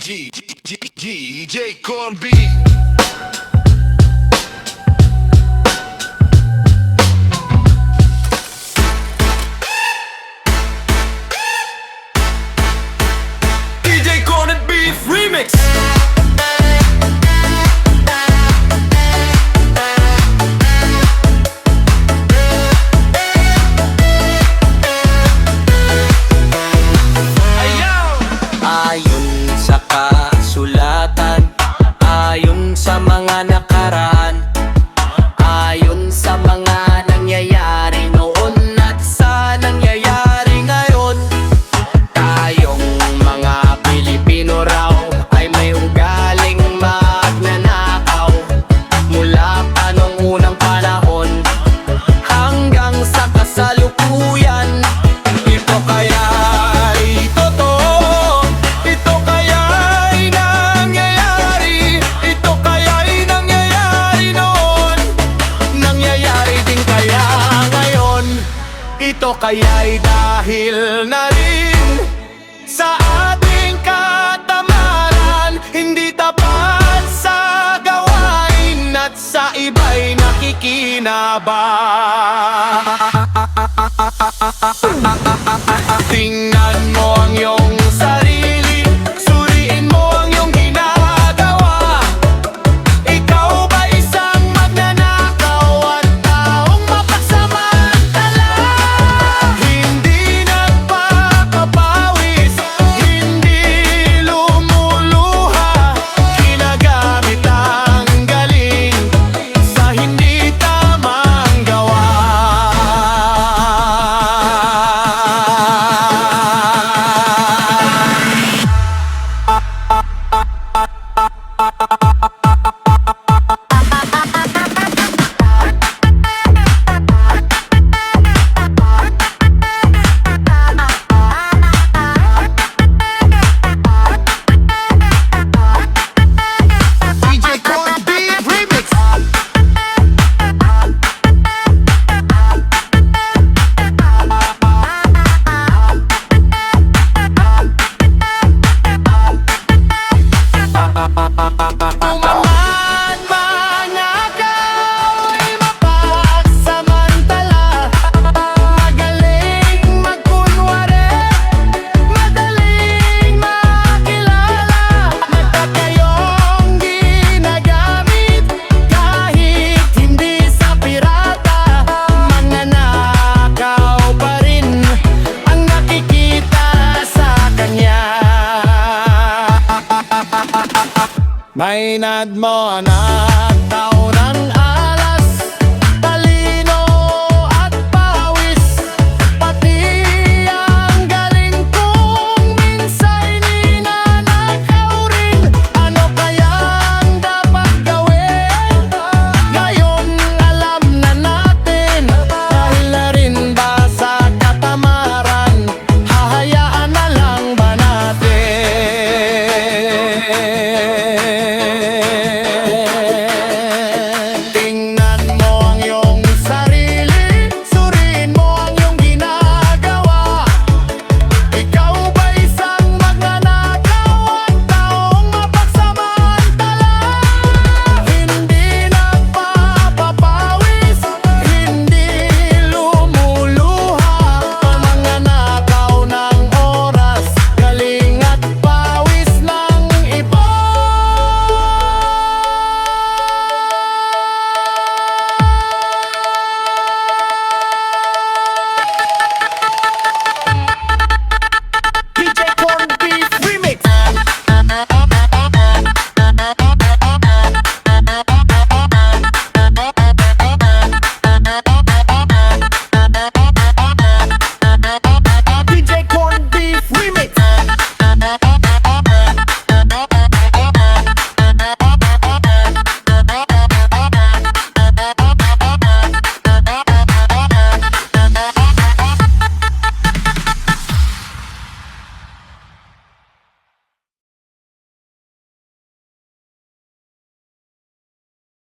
DJ Corby. DJ Cornet Beef Remix. Ayon sa kasulatan, ayon sa mga nakaraan, ayon sa mga nangyayari noon at sa nangyayari ngayon, tayong mga Pilipino raw ay may ugaling magnanakaw. Mula pa nung unang panahon hanggang sa kasalukuyan, ito kaya'y totoo, ito kaya'y nangyayari, ito kaya'y nangyayari noon, nangyayari din kaya ngayon. Ito kaya'y dahil na rin sa ating katamaran, hindi tapat sa gawain at sa iba'y nakikinabang. Tingnan mo ang iyong sarili, suriin mo ang iyong ginagawa. Ikaw ba isang magnanakaw at taong mapagsamantala? Hindi nagpapapawis, hindi lumuluha, ginagamit ang galing sa hindi tamang gawa. DJ Corby Remix. Umangat manakaw ay mapagsamantala, magaling magkunwari, madaling makilala, magkakayong ginagamit kahit hindi sa pirata. Mananakaw pa rin ang nakikita sa kanya. Maynad mo anak, tao ng